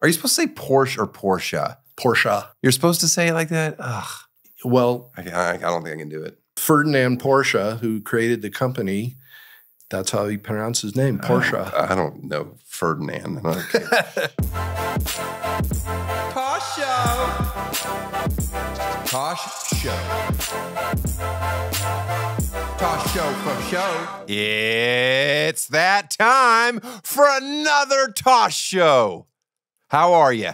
Are you supposed to say Porsche or Porsche? Porsche. You're supposed to say it like that? Ugh. Well, I don't think I can do it. Ferdinand Porsche, who created the company, that's how he pronounced his name, Porsche. I don't know Ferdinand. Okay. Tosh Show. Tosh Show. Tosh Show for show. It's that time for another Tosh Show. How are you?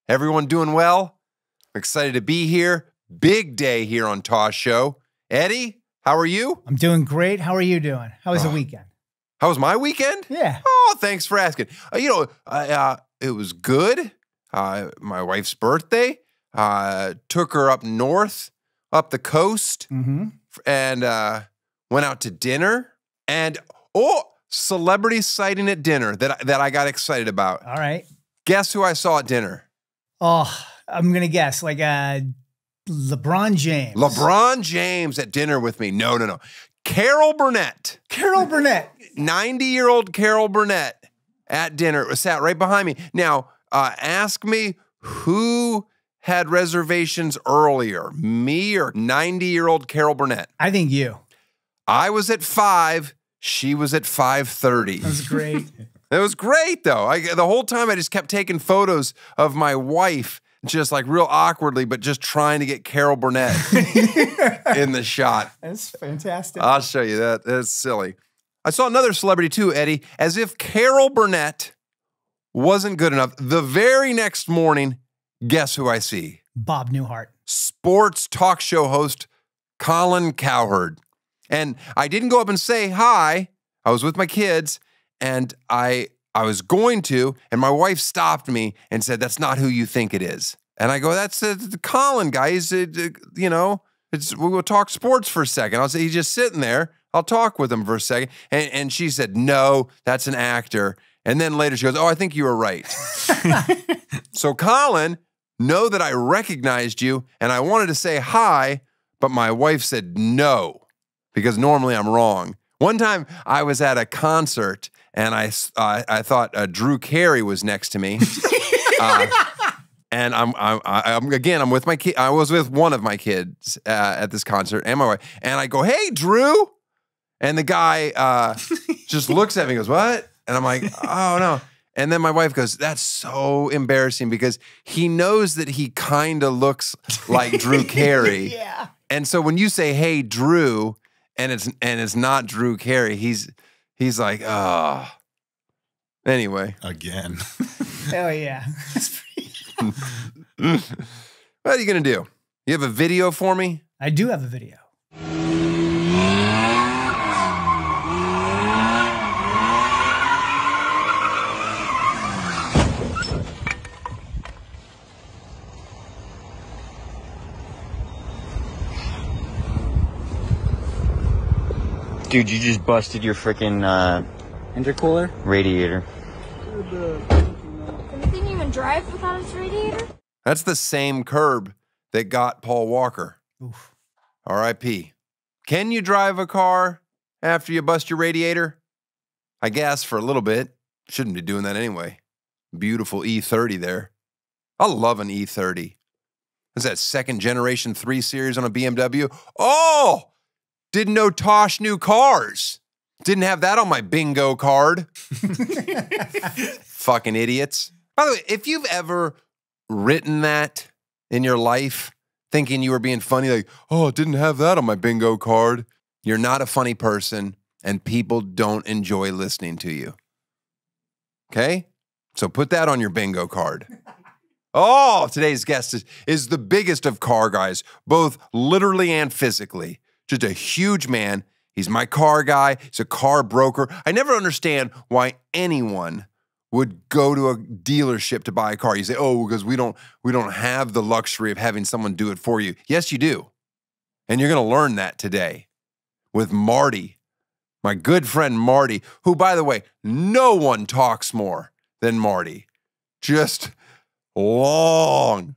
Everyone doing well? I'm excited to be here. Big day here on Tosh Show. Eddie, how are you? I'm doing great. How are you doing? How was the weekend? How was my weekend? Yeah. Oh, thanks for asking. It was good. My wife's birthday. Took her up north, up the coast, and went out to dinner. And celebrity sighting at dinner that I got excited about. All right. Guess who I saw at dinner? Oh, I'm gonna guess like LeBron James. LeBron James at dinner with me. No. Carol Burnett. Carol Burnett. 90-year-old Carol Burnett at dinner. Sat right behind me. Now, ask me who had reservations earlier, me or 90-year-old Carol Burnett? I think you. I was at 5. She was at 5:30. That was great. It was great, though. The whole time I just kept taking photos of my wife, just like real awkwardly, but just trying to get Carol Burnett in the shot. That's fantastic. I'll show you that. That's silly. I saw another celebrity too, Eddie, as if Carol Burnett wasn't good enough. The very next morning, guess who I see? Bob Newhart. Sports talk show host Colin Cowherd. And I didn't go up and say hi. I was with my kids, and I was going to, and my wife stopped me and said, "That's not who you think it is." And I go, "That's the Colin guy. He's, we'll talk sports for a second." I'll say, "He's just sitting there. I'll talk with him for a second." And she said, "No, that's an actor." And then later she goes, "Oh, I think you were right." So Colin, know that I recognized you, and I wanted to say hi, but my wife said no, because normally I'm wrong. One time I was at a concert, and I thought Drew Carey was next to me. And I'm with my kid. I was with one of my kids at this concert and my wife. And I go, "Hey, Drew." And the guy just looks at me and goes, "What?" And I'm like, "Oh, no." And then my wife goes, "That's so embarrassing," because he knows that he kind of looks like Drew Carey. Yeah. And so when you say, "Hey, Drew," and it's not Drew Carey, he's like, "Oh." Anyway. Again. Oh, yeah. What are you going to do? You have a video for me? I do have a video. Dude, you just busted your freaking intercooler radiator. Can the thing even drive without its radiator? That's the same curb that got Paul Walker. Oof. R.I.P. Can you drive a car after you bust your radiator? I guess for a little bit. Shouldn't be doing that anyway. Beautiful E30 there. I love an E30. Is that second generation 3 Series on a BMW? Oh! Didn't know Tosh knew cars. Didn't have that on my bingo card. Fucking idiots. By the way, if you've ever written that in your life, thinking you were being funny, like, "Oh, didn't have that on my bingo card," you're not a funny person, and people don't enjoy listening to you. Okay? So put that on your bingo card. Oh, today's guest is the biggest of car guys, both literally and physically. Just a huge man. He's my car guy. He's a car broker. I never understand why anyone would go to a dealership to buy a car. You say, "Oh, because we don't have the luxury of having someone do it for you." Yes, you do. And you're going to learn that today with Marty, my good friend Marty, who, by the way, no one talks more than Marty. Just long.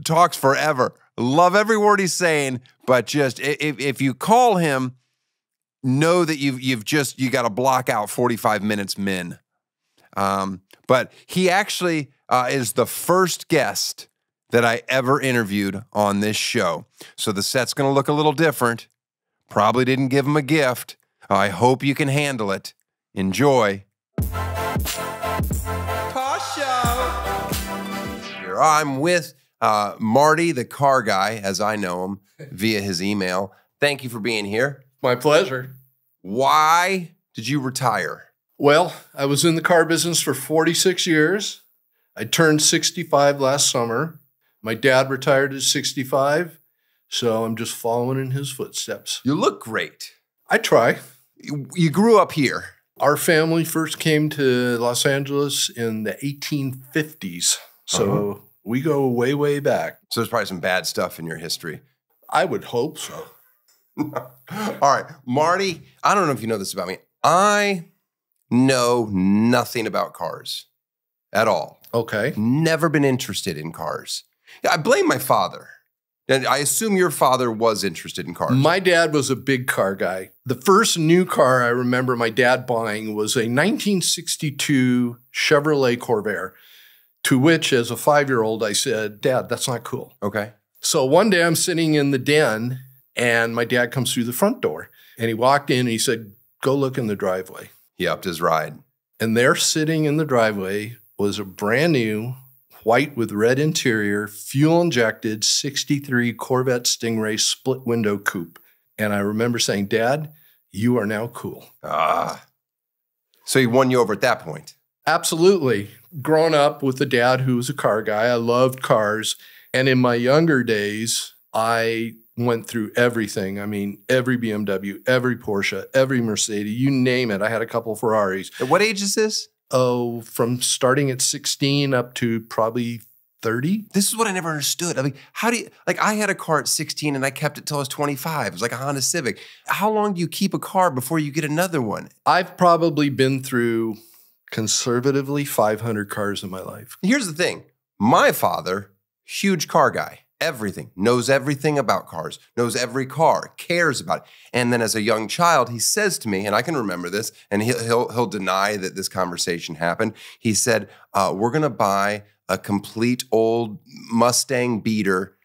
Talks forever. Love every word he's saying, but just if you call him, know that you got to block out 45 minutes min. But But he actually is the first guest that I ever interviewed on this show. So the set's going to look a little different. Probably didn't give him a gift. I hope you can handle it. Enjoy. Tosh Show. Here I'm with Marty, the car guy, as I know him, via his email. Thank you for being here. My pleasure. Why did you retire? Well, I was in the car business for 46 years. I turned 65 last summer. My dad retired at 65, so I'm just following in his footsteps. You look great. I try. You grew up here. Our family first came to Los Angeles in the 1850s, so we go way, way back. So there's probably some bad stuff in your history. I would hope so. All right, Marty, I don't know if you know this about me. I know nothing about cars at all. Okay. Never been interested in cars. I blame my father. And I assume your father was interested in cars. My dad was a big car guy. The first new car I remember my dad buying was a 1962 Chevrolet Corvair, to which, as a 5-year-old, I said, Dad, that's not cool. Okay. So one day I'm sitting in the den, and my dad comes through the front door. And he walked in, and he said, go look in the driveway. He upped his ride. And there sitting in the driveway was a brand new, white with red interior, fuel-injected 63 Corvette Stingray split window coupe. And I remember saying, Dad, you are now cool. So he won you over at that point. Absolutely. Growing up with a dad who was a car guy, I loved cars. And in my younger days, I went through everything. I mean, every BMW, every Porsche, every Mercedes, you name it. I had a couple Ferraris. At what age is this? Oh, from starting at 16 up to probably 30. This is what I never understood. I mean, how do you, like, I had a car at 16 and I kept it till I was 25. It was like a Honda Civic. How long do you keep a car before you get another one? I've probably been through conservatively 500 cars in my life. Here's the thing. My father, huge car guy. Everything, knows everything about cars, knows every car, cares about it. And then as a young child, he says to me, and I can remember this, and he'll deny that this conversation happened. He said, we're going to buy a complete old Mustang beater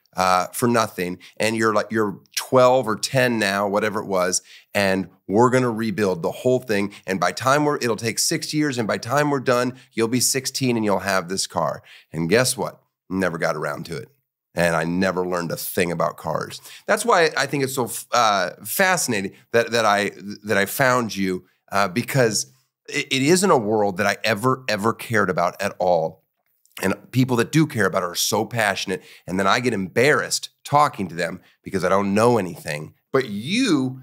for nothing. And you're 12 or 10 now, whatever it was. And we're going to rebuild the whole thing. And by time it'll take 6 years. And by time we're done, you'll be 16 and you'll have this car. And guess what? Never got around to it. And I never learned a thing about cars. That's why I think it's so fascinating that I found you because it isn't a world that I ever cared about at all. And people that do care about it are so passionate. And then I get embarrassed talking to them because I don't know anything. But you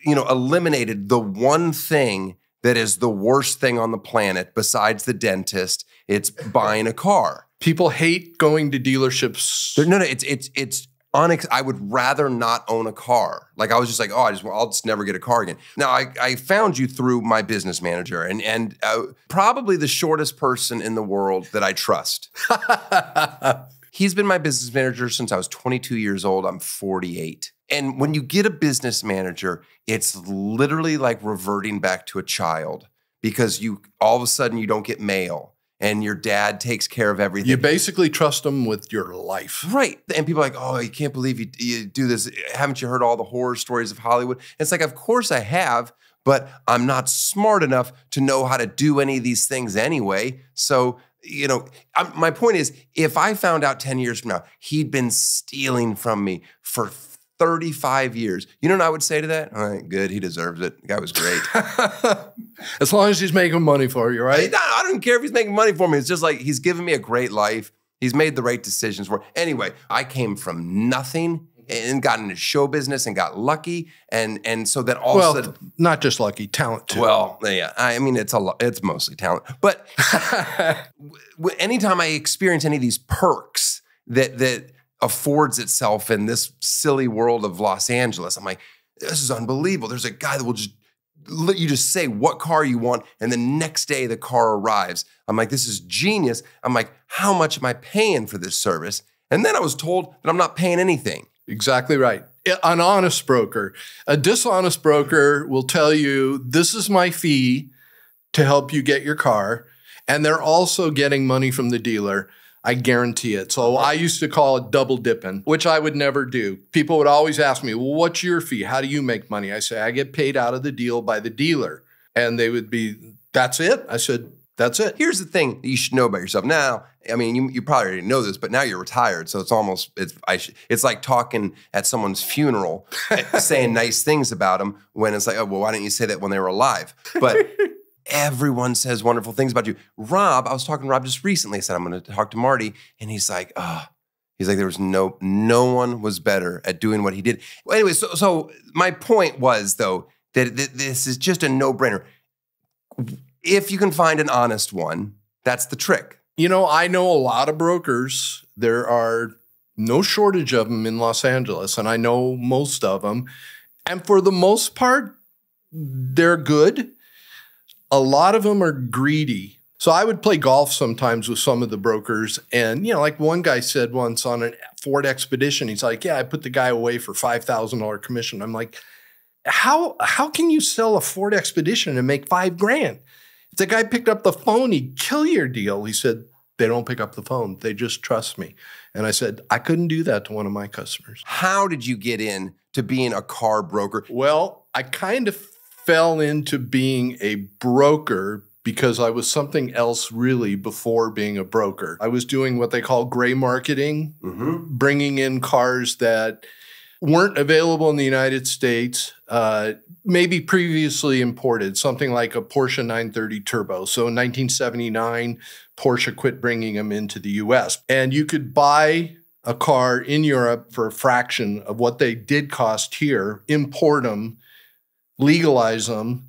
eliminated the one thing that is the worst thing on the planet besides the dentist. It's buying a car. People hate going to dealerships. No, it's I would rather not own a car. Like I was just like, I'll just never get a car again. Now I found you through my business manager and probably the shortest person in the world that I trust. He's been my business manager since I was 22 years old. I'm 48. And when you get a business manager, it's literally like reverting back to a child because all of a sudden you don't get mail. And your dad takes care of everything. You basically trust them with your life. Right. And people are like, oh, you can't believe you do this. Haven't you heard all the horror stories of Hollywood? It's like, of course I have, but I'm not smart enough to know how to do any of these things anyway. So, my point is, if I found out 10 years from now, he'd been stealing from me for 35 years. You know what I would say to that? All right, good. He deserves it. The guy was great. As long as he's making money for you, right? I don't care if he's making money for me. It's just like he's given me a great life. He's made the right decisions for it. Anyway, I came from nothing and got into show business and got lucky. And so then all of a sudden. Not just lucky, talent too. Well, yeah. I mean, it's mostly talent. But anytime I experience any of these perks that affords itself in this silly world of Los Angeles, I'm like, this is unbelievable. There's a guy that will just let you just say what car you want, and the next day the car arrives. I'm like, this is genius. I'm like, how much am I paying for this service? And then I was told that I'm not paying anything. Exactly right. An honest broker. A dishonest broker will tell you, this is my fee to help you get your car. And they're also getting money from the dealer. I guarantee it. So I used to call it double dipping, which I would never do. People would always ask me, well, what's your fee? How do you make money? I say, I get paid out of the deal by the dealer. And they would be, that's it? I said, that's it. Here's the thing that you should know about yourself. Now, I mean, you probably already know this, but now you're retired. So it's almost, it's like talking at someone's funeral, saying nice things about them when it's like, oh, well, why didn't you say that when they were alive? But everyone says wonderful things about you. Rob, I was talking to Rob just recently. I said, I'm going to talk to Marty. And he's like, there was no one was better at doing what he did. Well, anyway, so my point was, though, that this is just a no-brainer. If you can find an honest one, that's the trick. You know, I know a lot of brokers. There are no shortage of them in Los Angeles, and I know most of them. And for the most part, they're good. A lot of them are greedy. So I would play golf sometimes with some of the brokers. And, you know, like one guy said once on a Ford Expedition, he's like, yeah, I put the guy away for $5,000 commission. I'm like, how can you sell a Ford Expedition and make $5,000? If the guy picked up the phone, he'd kill your deal. He said, they don't pick up the phone. They just trust me. And I said, I couldn't do that to one of my customers. How did you get in to being a car broker? Well, I kind of fell into being a broker because I was something else really before being a broker. I was doing what they call gray marketing, bringing in cars that weren't available in the United States, maybe previously imported, something like a Porsche 930 Turbo. So in 1979, Porsche quit bringing them into the US. And you could buy a car in Europe for a fraction of what they did cost here, import them, legalize them,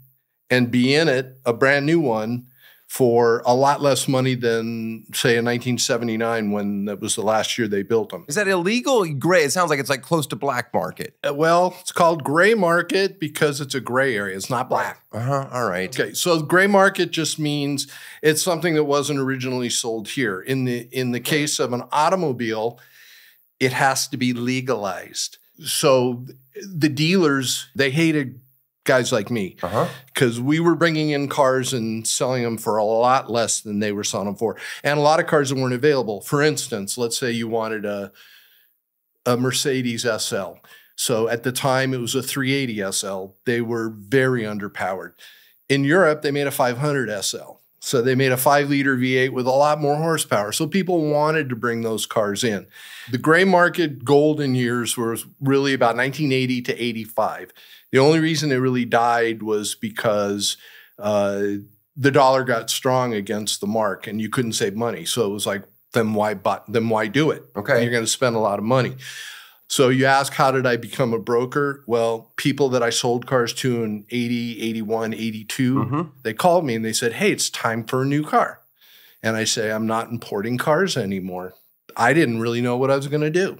and be in it, a brand new one, for a lot less money than, say, in 1979 when that was the last year they built them. Is that illegal? Gray? It sounds like it's like close to black market. Well, it's called gray market because it's a gray area. It's not black. All right. Okay, so gray market just means it's something that wasn't originally sold here. In the case of an automobile, it has to be legalized. So the dealers, they hated guys like me because we were bringing in cars and selling them for a lot less than they were selling them for. And a lot of cars that weren't available. For instance, let's say you wanted a Mercedes SL. So at the time, it was a 380 SL. They were very underpowered. In Europe, they made a 500 SL. So they made a 5-liter V8 with a lot more horsepower. So people wanted to bring those cars in. The gray market golden years was really about 1980 to 85. The only reason it really died was because the dollar got strong against the mark and you couldn't save money. So it was like, then why do it? Okay. You're going to spend a lot of money. So you ask, how did I become a broker? Well, people that I sold cars to in 80, 81, 82, they called me and they said, hey, it's time for a new car. And I say, I'm not importing cars anymore. I didn't really know what I was going to do.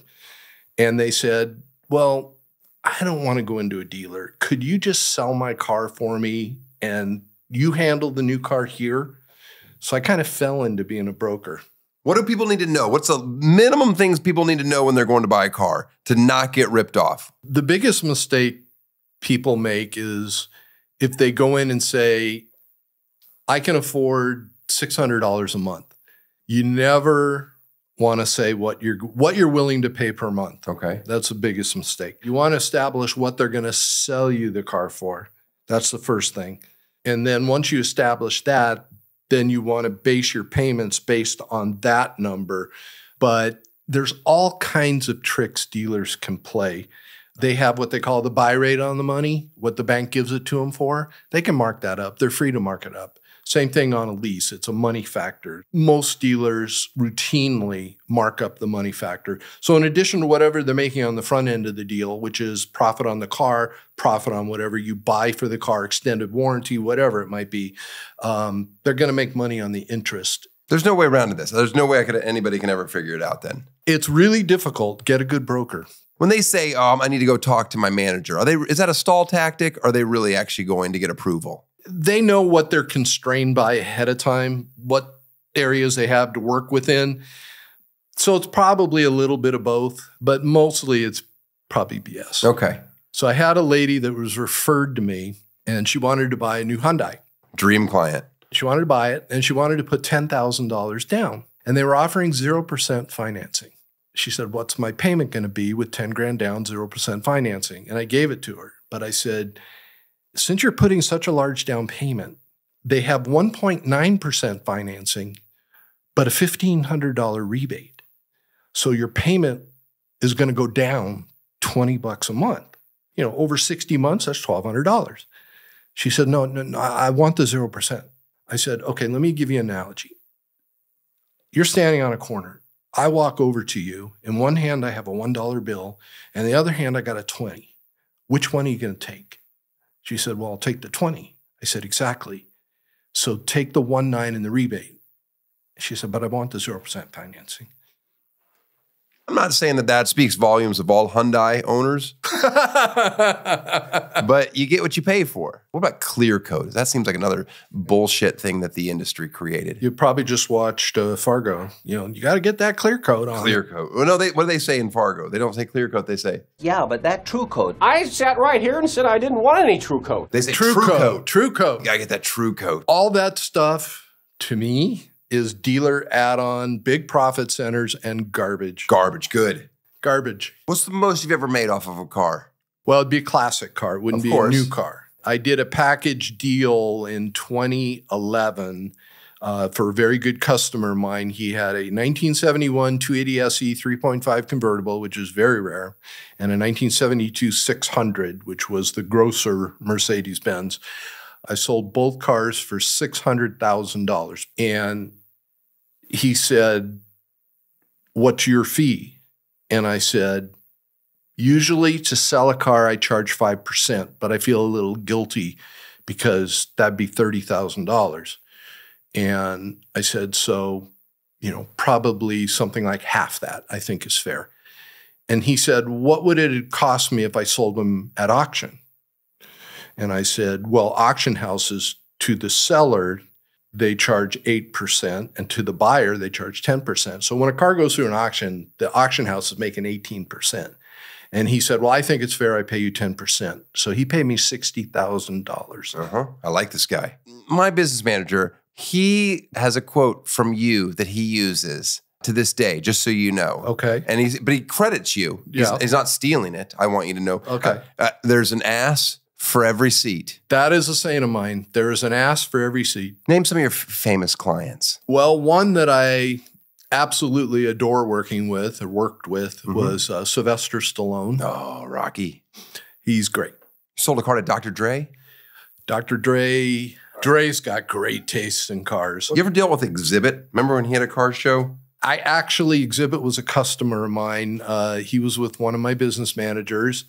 And they said, well, I don't want to go into a dealer. Could you just sell my car for me and you handle the new car here? So I kind of fell into being a broker. What do people need to know? What's the minimum things people need to know when they're going to buy a car to not get ripped off? The biggest mistake people make is if they go in and say, I can afford $600 a month. You never want to say what you're willing to pay per month. Okay. That's the biggest mistake. You want to establish what they're going to sell you the car for. That's the first thing. And then once you establish that, then you want to base your payments based on that number. But there's all kinds of tricks dealers can play. They have what they call the buy rate on the money, what the bank gives it to them for. They can mark that up. They're free to mark it up. Same thing on a lease. It's a money factor. Most dealers routinely mark up the money factor. So in addition to whatever they're making on the front end of the deal, which is profit on the car, profit on whatever you buy for the car, extended warranty, whatever it might be, they're going to make money on the interest. There's no way around this. There's no way anybody can ever figure it out then. It's really difficult. Get a good broker. When they say, I need to go talk to my manager, is that a stall tactic? Or are they really actually going to get approval? They know what they're constrained by ahead of time, what areas they have to work within. So it's probably a little bit of both, but mostly it's probably BS. Okay. So I had a lady that was referred to me, and she wanted to buy a new Hyundai. Dream client. She wanted to buy it, and she wanted to put $10,000 down. And they were offering 0% financing. She said, what's my payment going to be with 10 grand down, 0% financing? And I gave it to her. But I said, since you're putting such a large down payment, they have 1.9% financing, but a $1,500 rebate. So your payment is going to go down $20 a month. You know, over 60 months, that's $1,200. She said, no, I want the 0%. I said, okay, let me give you an analogy. You're standing on a corner. I walk over to you. In one hand, I have a $1 bill, and the other hand, I got a 20. Which one are you going to take? She said, well, I'll take the 20. I said, exactly. So take the 1.9 in the rebate. She said, but I want the 0% financing. I'm not saying that that speaks volumes of all Hyundai owners, but you get what you pay for. What about clear codes? That seems like another bullshit thing that the industry created. You probably just watched Fargo. You know, you got to get that clear code on. Clear code. Well, no, what do they say in Fargo? They don't say clear code. They say Yeah, but that true code. I sat right here and said I didn't want any true code. they say True code. True code. You gotta get that true code. All that stuff, to me, is dealer add-on, big profit centers, and garbage. Garbage. Good. Garbage. What's the most you've ever made off of a car? Well, it'd be a classic car. It wouldn't Of be course. a new car. I did a package deal in 2011 for a very good customer of mine. He had a 1971 280 SE 3.5 convertible, which is very rare, and a 1972 600, which was the grosser Mercedes-Benz. I sold both cars for $600,000. And he said, what's your fee? And I said, usually to sell a car, I charge 5%, but I feel a little guilty because that'd be $30,000. And I said, so, you know, probably something like half that I think is fair. And he said, what would it cost me if I sold them at auction? And I said, well, auction houses to the seller, they charge 8%, and to the buyer, they charge 10%. So when a car goes through an auction, the auction house is making 18%. And he said, well, I think it's fair I pay you 10%. So he paid me $60,000. I like this guy. My business manager, he has a quote from you that he uses to this day, just so you know. Okay. And but he credits you. Yeah. He's not stealing it. I want you to know. Okay. There's an ass for every seat. That is a saying of mine. There is an ass for every seat. Name some of your famous clients. Well, one that I absolutely adore working with or worked with was Sylvester Stallone. Oh, Rocky. He's great. You sold a car to Dr. Dre? Dr. Dre's got great taste in cars. You ever deal with Exhibit? Remember when he had a car show? Exhibit was a customer of mine. He was with one of my business managers.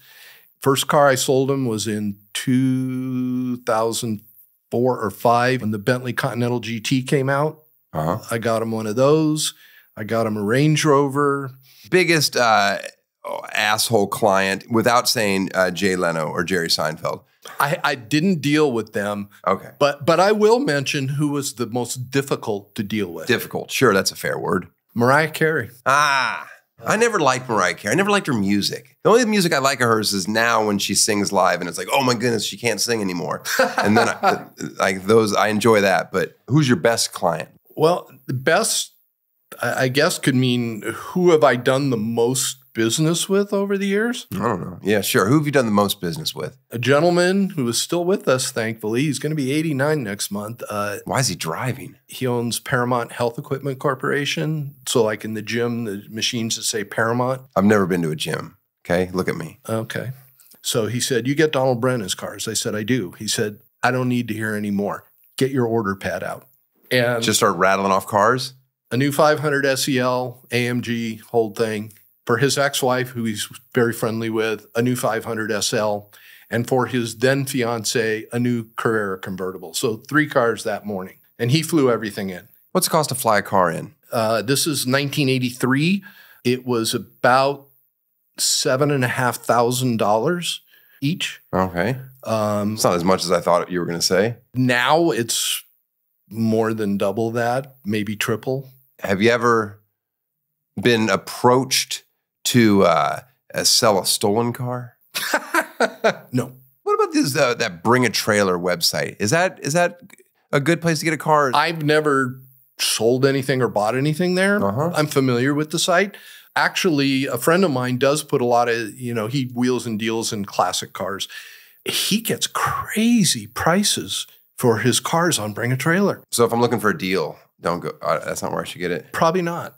First car I sold him was in 2004 or 5 when the Bentley Continental GT came out. I got him one of those. I got him a Range Rover. Biggest asshole client without saying Jay Leno or Jerry Seinfeld. I didn't deal with them. Okay. But I will mention who was the most difficult to deal with. Difficult. Sure, that's a fair word. Mariah Carey. I never liked Mariah Carey. I never liked her music. The only music I like of hers is now when she sings live and it's like, oh my goodness, she can't sing anymore. And then I enjoy that. But who's your best client? Well, the best, I guess, could mean who have I done the most business with over the years? I don't know. Yeah, sure. Who have you done the most business with? A gentleman who is still with us, thankfully. He's going to be 89 next month. Why is he driving? He owns Paramount Health Equipment Corporation. So like in the gym, the machines that say Paramount. I've never been to a gym. Okay, look at me. Okay. So he said, you get Donald Brennan's cars. I said, I do. He said, I don't need to hear any more. Get your order pad out. And just start rattling off cars? A new 500 SEL, AMG, whole thing. For his ex-wife, who he's very friendly with, a new 500 SL. And for his then fiance, a new Carrera convertible. So 3 cars that morning. And he flew everything in. What's it cost to fly a car in? This is 1983. It was about $7,500 each. Okay. It's not as much as I thought you were going to say. Now it's more than double that, maybe triple. Have you ever been approached to sell a stolen car? No. What about this that Bring a Trailer website? Is that a good place to get a car? I've never sold anything or bought anything there. I'm familiar with the site. Actually, a friend of mine does put a lot of, he wheels and deals in classic cars. He gets crazy prices for his cars on Bring a Trailer. So if I'm looking for a deal, don't go. That's not where I should get it. Probably not.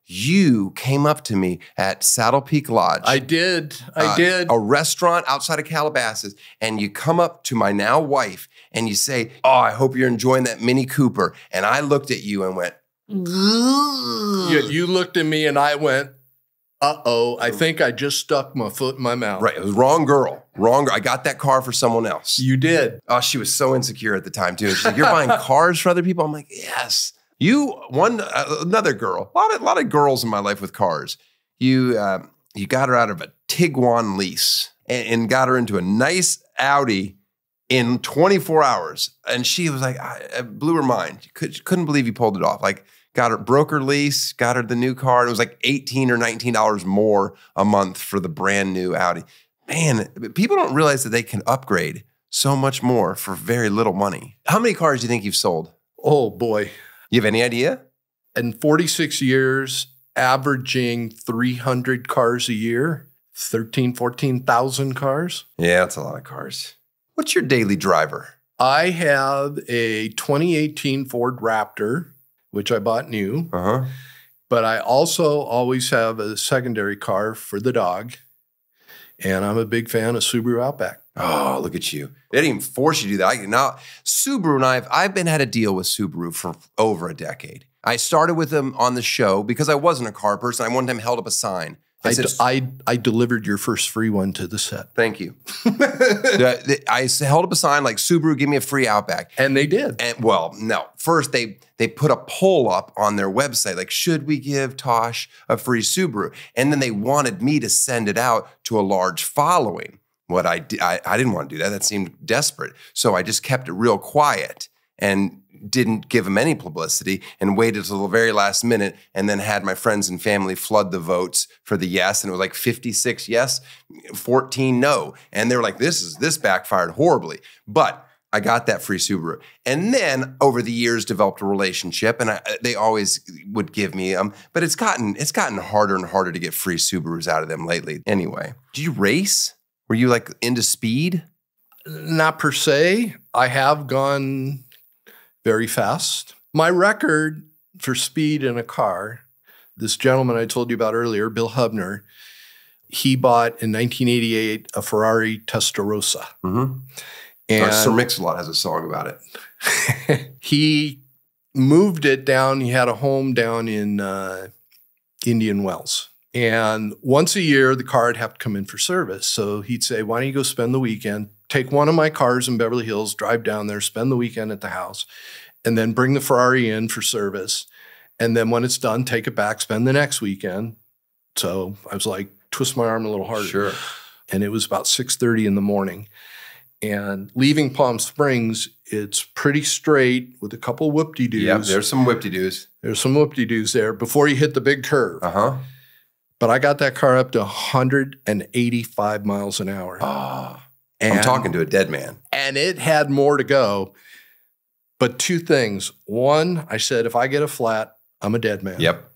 You came up to me at Saddle Peak Lodge. I did. I did. A restaurant outside of Calabasas. And you come up to my now wife and you say, oh, I hope you're enjoying that Mini Cooper. And I looked at you and went, you looked at me and I went, uh-oh, I think I just stuck my foot in my mouth. Right. It was wrong girl. Wrong girl. I got that car for someone else. You did. Oh, she was so insecure at the time, too. She's like, you're buying cars for other people? I'm like, yes. Another girl. A lot of girls in my life with cars. You got her out of a Tiguan lease and got her into a nice Audi in 24 hours. And she was like, it blew her mind. She couldn't believe you pulled it off. Like, got her broker lease, got her the new car. And it was like $18 or $19 more a month for the brand new Audi. Man, people don't realize that they can upgrade so much more for very little money. How many cars do you think you've sold? Oh, boy. You have any idea? In 46 years, averaging 300 cars a year, 14,000 cars. Yeah, that's a lot of cars. What's your daily driver? I have a 2018 Ford Raptor, which I bought new. But I also always have a secondary car for the dog. And I'm a big fan of Subaru Outback. Oh, look at you. They didn't even force you to do that. Now, Subaru and I've had a deal with Subaru for over a decade. I started with them on the show because I wasn't a car person. I one time held up a sign. I delivered your first free one to the set. Thank you. I held up a sign like, Subaru, give me a free Outback. And they did. And well, no. First, they put a poll up on their website, like, should we give Tosh a free Subaru? And then they wanted me to send it out to a large following. What I didn't want to do that. That seemed desperate. So I just kept it real quiet and didn't give them any publicity and waited till the very last minute and then had my friends and family flood the votes for the yes. And it was like 56 yes, 14 no. And they were like, this backfired horribly. But I got that free Subaru. And then over the years developed a relationship and they always would give me them. But it's gotten harder and harder to get free Subarus out of them lately. Anyway, did you race? Were you like into speed? Not per se. I have gone very fast. My record for speed in a car, this gentleman I told you about earlier, Bill Hubner, he bought in 1988 a Ferrari Testarossa. And Sir Mix-a-Lot has a song about it. He moved it down. He had a home down in Indian Wells. And once a year, the car would have to come in for service. So he'd say, why don't you go spend the weekend, take one of my cars in Beverly Hills, drive down there, spend the weekend at the house, and then bring the Ferrari in for service. And then when it's done, take it back, spend the next weekend. So I was like, twist my arm a little harder. Sure. And it was about 6:30 in the morning. And leaving Palm Springs, it's pretty straight with a couple whoop-de-doos. Yeah, there's some whoop-de-doos. There's some whoop-de-doos there before you hit the big curve. But I got that car up to 185 miles an hour. I'm talking to a dead man. And it had more to go. But two things. One, I said, if I get a flat, I'm a dead man. Yep.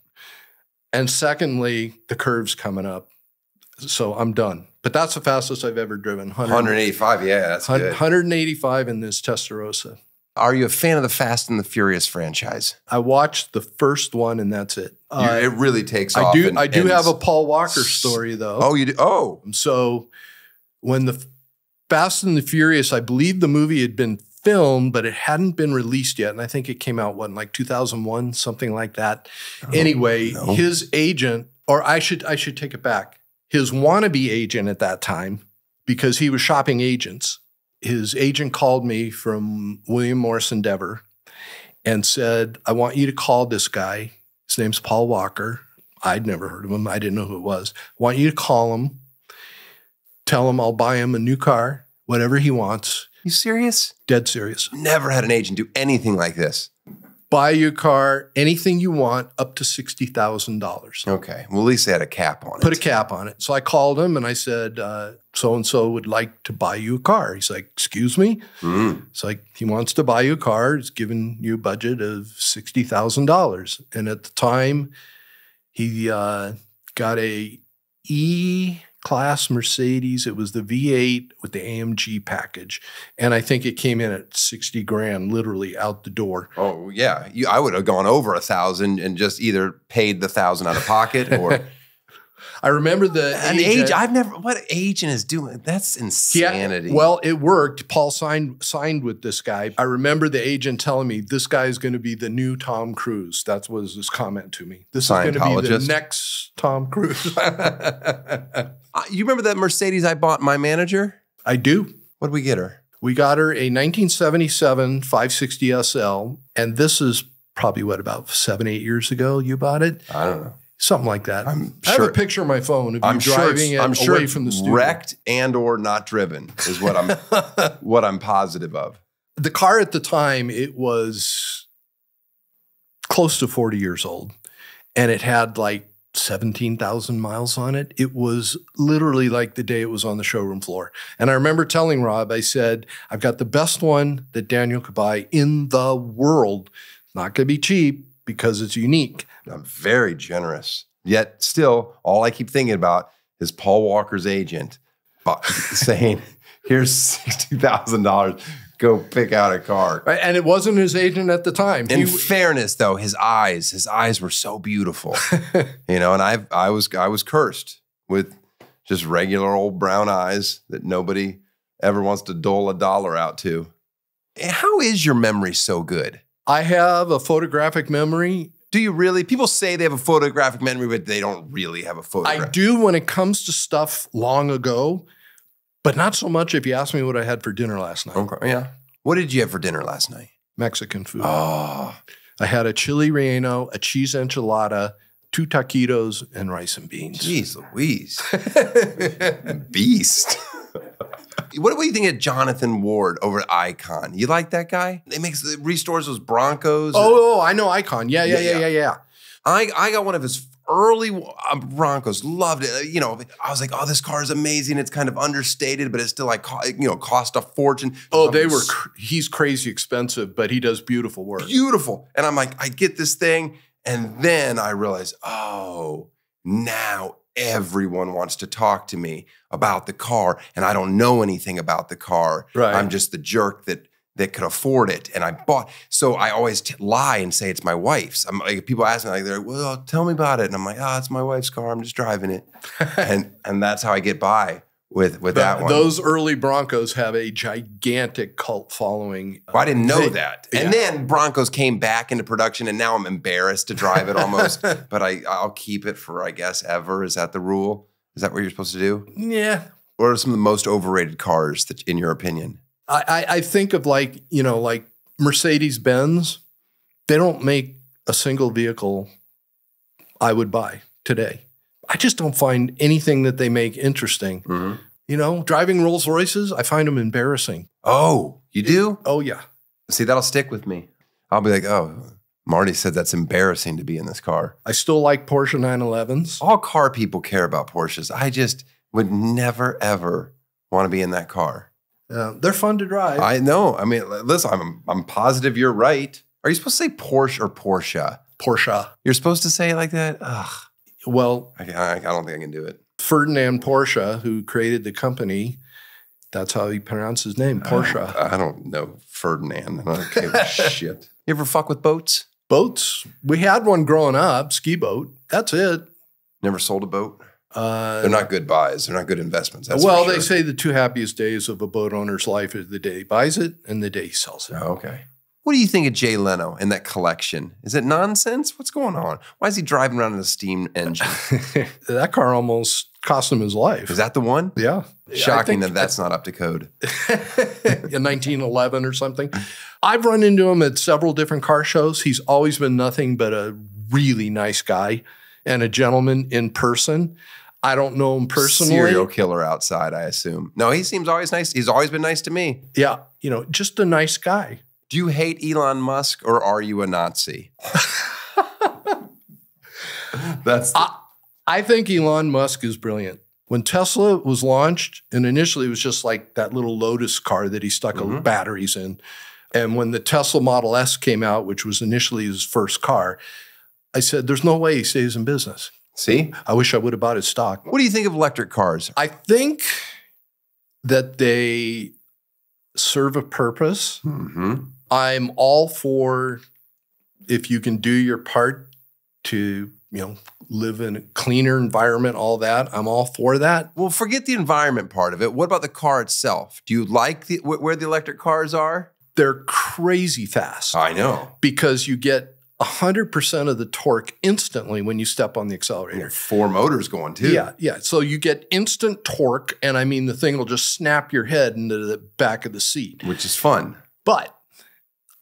And secondly, the curve's coming up. So I'm done. But that's the fastest I've ever driven. 185, yeah, that's good. 185 in this Testarossa. Are you a fan of the Fast and the Furious franchise? I watched the first one and that's it. It really takes off. I do have a Paul Walker story though. Oh, you do? Oh. So when the Fast and the Furious, I believe the movie had been filmed, but it hadn't been released yet. And I think it came out, what, in like 2001, something like that. Anyway, his agent, or I should take it back. His wannabe agent at that time, because he was shopping agents, his agent called me from William Morris Endeavor and said, I want you to call this guy. His name's Paul Walker. I'd never heard of him. I didn't know who it was. I want you to call him. Tell him I'll buy him a new car, whatever he wants. You serious? Dead serious. Never had an agent do anything like this. buy you a car, anything you want, up to $60,000. Okay. Well, at least they had a cap on it. Put a cap on it. So I called him and I said, so-and-so would like to buy you a car. He's like, excuse me? It's like, he wants to buy you a car. He's giving you a budget of $60,000. And at the time, he got a E-Class Mercedes. It was the V8 with the AMG package. And I think it came in at 60 grand, literally out the door. Oh, yeah. I would have gone over 1,000 and just either paid the 1,000 out of pocket or... I remember an agent. What agent is doing? That's insanity. Well, it worked. Paul signed with this guy. I remember the agent telling me, this guy is going to be the new Tom Cruise. That was his comment to me. This is going to be the next Tom Cruise. You remember that Mercedes I bought my manager? I do. What did we get her? We got her a 1977 560 SL. And this is probably, about 7-8 years ago you bought it? I don't know. Something like that. I have a picture on my phone of you driving it away from the studio. Wrecked and or not driven is what I'm what I'm positive of. The car at the time, it was close to 40 years old, and it had like 17,000 miles on it. It was literally like the day it was on the showroom floor. And I remember telling Rob, I said, I've got the best one that Daniel could buy in the world. It's not going to be cheap because it's unique. I'm very generous. Yet still, all I keep thinking about is Paul Walker's agent saying, here's $60,000. Go pick out a car. Right, and it wasn't his agent at the time. In fairness, though, his eyes were so beautiful. And I was cursed with just regular old brown eyes that nobody ever wants to dole a dollar out to. How is your memory so good? I have a photographic memory. Do you really? People say they have a photographic memory, but they don't really have a photograph. I do when it comes to stuff long ago, but not so much if you ask me what I had for dinner last night. Okay, yeah. What did you have for dinner last night? Mexican food. Oh. I had a chili relleno, a cheese enchilada, 2 taquitos, and rice and beans. Jeez Louise. Beast. What do you think of Jonathan Ward over at Icon? You like that guy? He restores those Broncos. Oh, I know Icon. Yeah. I got one of his early Broncos. Loved it. I was like, oh, this car is amazing. It's kind of understated, but it's still like, cost a fortune. Oh, he's crazy expensive, but he does beautiful work. Beautiful. And I'm like, I get this thing. And then I realized, oh, now everyone wants to talk to me about the car, and I don't know anything about the car. Right. I'm just the jerk that could afford it, and I bought. So I always lie and say it's my wife's. I'm like, people ask me, like, they're like, well, tell me about it, and I'm like, oh, it's my wife's car. I'm just driving it, and that's how I get by with that one. Those early Broncos have a gigantic cult following. Well, I didn't know that. Yeah. And then Broncos came back into production, and now I'm embarrassed to drive it almost. But I'll keep it for, I guess, ever. Is that the rule? Is that what you're supposed to do? Yeah. What are some of the most overrated cars that, in your opinion? I think of like Mercedes-Benz. They don't make a single vehicle I would buy today. I just don't find anything that they make interesting. Mm-hmm. Driving Rolls Royces, I find them embarrassing. Oh, you do? Oh, yeah. See, that'll stick with me. I'll be like, oh, Marty said that's embarrassing to be in this car. I still like Porsche 911s. All car people care about Porsches. I just would never, ever want to be in that car. They're fun to drive. I know. I mean, listen, I'm positive you're right. Are you supposed to say Porsche or Porsche? Porsche. You're supposed to say it like that? Ugh. Well, I don't think I can do it. Ferdinand Porsche, who created the company, that's how he pronounced his name, Porsche. I don't know Ferdinand. I don't give a shit. You ever fuck with boats? Boats? We had one growing up, ski boat. That's it. Never sold a boat? They're not good buys. They're not good investments. That's well, for sure. They say the 2 happiest days of a boat owner's life is the day he buys it and the day he sells it. Oh, okay. What do you think of Jay Leno and that collection? Is it nonsense? What's going on? Why is he driving around in a steam engine? That car almost cost him his life. Is that the one? Yeah. Shocking that that's not up to code. In 1911 or something. I've run into him at several different car shows. He's always been nothing but a really nice guy and a gentleman in person. I don't know him personally. Serial killer outside, I assume. No, he seems always nice. He's always been nice to me. Yeah. Just a nice guy. Do you hate Elon Musk or are you a Nazi? I think Elon Musk is brilliant. When Tesla was launched, and initially it was just like that little Lotus car that he stuck batteries in. And when the Tesla Model S came out, which was initially his first car, I said, there's no way he stays in business. See? I wish I would have bought his stock. What do you think of electric cars? I think that they serve a purpose. I'm all for if you can do your part to, live in a cleaner environment, all that. I'm all for that. Well, forget the environment part of it. What about the car itself? Do you like where the electric cars are? They're crazy fast. I know. Because you get 100% of the torque instantly when you step on the accelerator. 4 motors going too. Yeah. So you get instant torque, and I mean, the thing will just snap your head into the back of the seat. Which is fun. But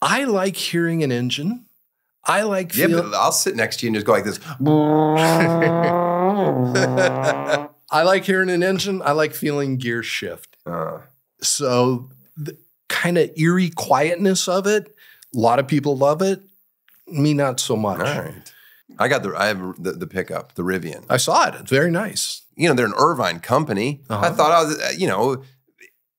I like hearing an engine. I like feeling. Yeah, but I'll sit next to you and just go like this. I like hearing an engine. I like feeling gear shift. So the kind of eerie quietness of it, a lot of people love it. Me, not so much. All right. I have the pickup, the Rivian. I saw it. It's very nice. They're an Irvine company. I thought I was,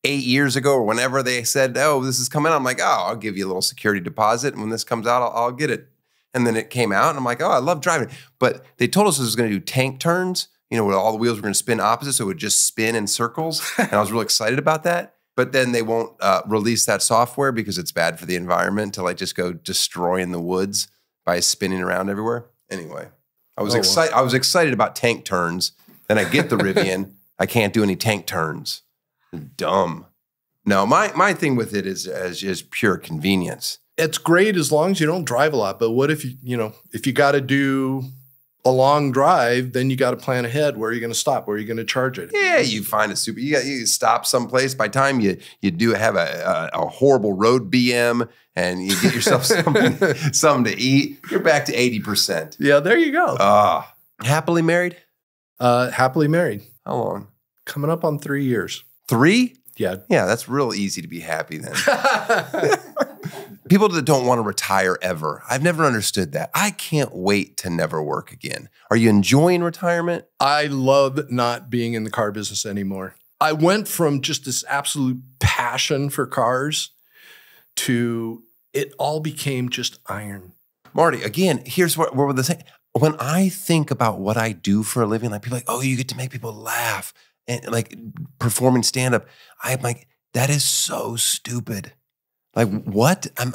8 years ago or whenever they said, oh, this is coming out, I'm like, oh, I'll give you a little security deposit. And when this comes out, I'll get it. And then it came out and I'm like, oh, I love driving it. But they told us it was going to do tank turns, where all the wheels were going to spin opposite. So it would just spin in circles. And I was really excited about that. But then they won't release that software because it's bad for the environment to just go destroying the woods by spinning around everywhere. Anyway, I was excited. I was excited about tank turns. Then I get the Rivian. I can't do any tank turns. Dumb. No, my thing with it is just pure convenience. It's great as long as you don't drive a lot. But what if if you got to do a long drive, then you got to plan ahead. Where are you going to stop? Where are you going to charge it? Yeah, you find you stop someplace. By the time you do have a horrible road BM and you get yourself something to eat, you're back to 80%. Yeah, there you go. Happily married? Happily married. How long? Coming up on 3 years. 3? Yeah. Yeah, that's real easy to be happy then. People that don't want to retire ever. I've never understood that. I can't wait to never work again. Are you enjoying retirement? I love not being in the car business anymore. I went from just this absolute passion for cars to it all became just iron. Marty, again, here's what we're the same. When I think about what I do for a living, people are like, oh, you get to make people laugh and performing stand-up. I'm like, that is so stupid. What? I'm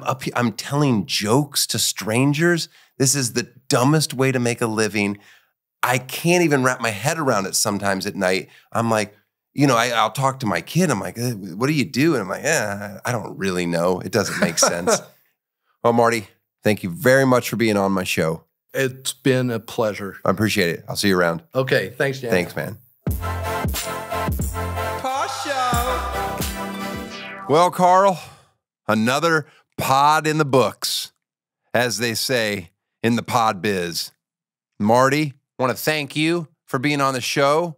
up here, I'm telling jokes to strangers. This is the dumbest way to make a living. I can't even wrap my head around it sometimes at night. I'm like, I'll talk to my kid. I'm like, what do you do? And I'm like, I don't really know. It doesn't make sense. Well, Marty, thank you very much for being on my show. It's been a pleasure. I appreciate it. I'll see you around. Okay. Thanks, Dan. Thanks, man. Tosh Show. Well, Carl, another pod in the books, as they say in the pod biz. Marty, I want to thank you for being on the show.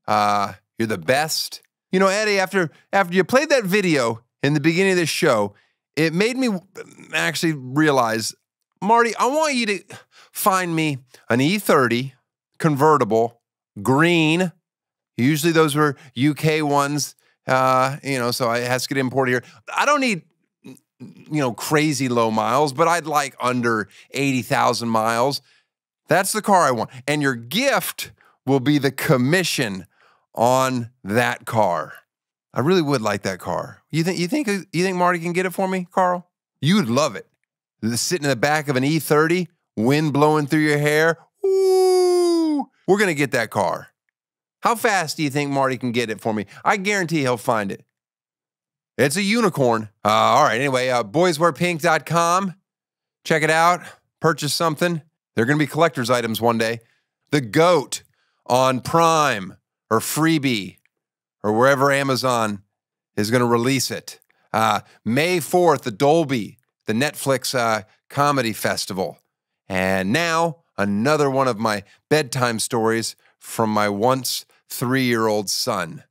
You're the best. Eddie, after you played that video in the beginning of this show, it made me actually realize, Marty, I want you to find me an E30 convertible, green. Usually those were UK ones, so it has to get imported here. I don't need, crazy low miles, but I'd like under 80,000 miles. That's the car I want. And your gift will be the commission on that car. I really would like that car. You think Marty can get it for me, Carl? You'd love it. Sitting in the back of an E30, wind blowing through your hair. Ooh, we're going to get that car. How fast do you think Marty can get it for me? I guarantee he'll find it. It's a unicorn. All right, anyway, boyswearpink.com. Check it out. Purchase something. They're going to be collector's items one day. The GOAT on Prime or Freebie or wherever Amazon is going to release it. May 4th, the Dolby, the Netflix comedy festival. And now, another one of my bedtime stories from my once 3-year-old son.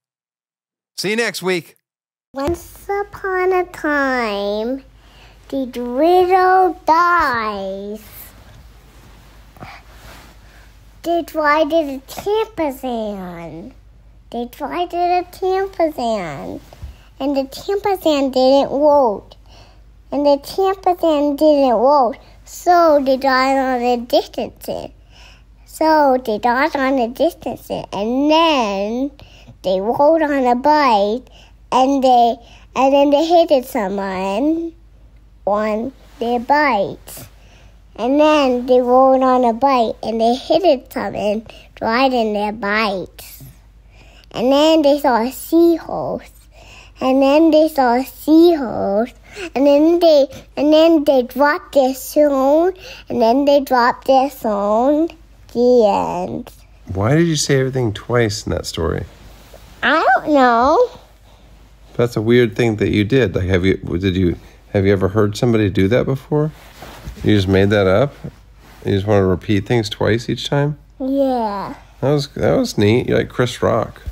See you next week. Once upon a time, the little dies. They tried a tampon. And the tampon didn't work. So they died on the distance. And then they rolled on a bike, and then they hit someone on their bikes. And then they rolled on a bike, and they hit someone riding their bikes. And then they saw a seahorse. And then they dropped their stone. The end. Why did you say everything twice in that story? I don't know. That's a weird thing that you did. Like, have you ever heard somebody do that before? You just made that up? You just want to repeat things twice each time? Yeah. That was neat. You're like Chris Rock.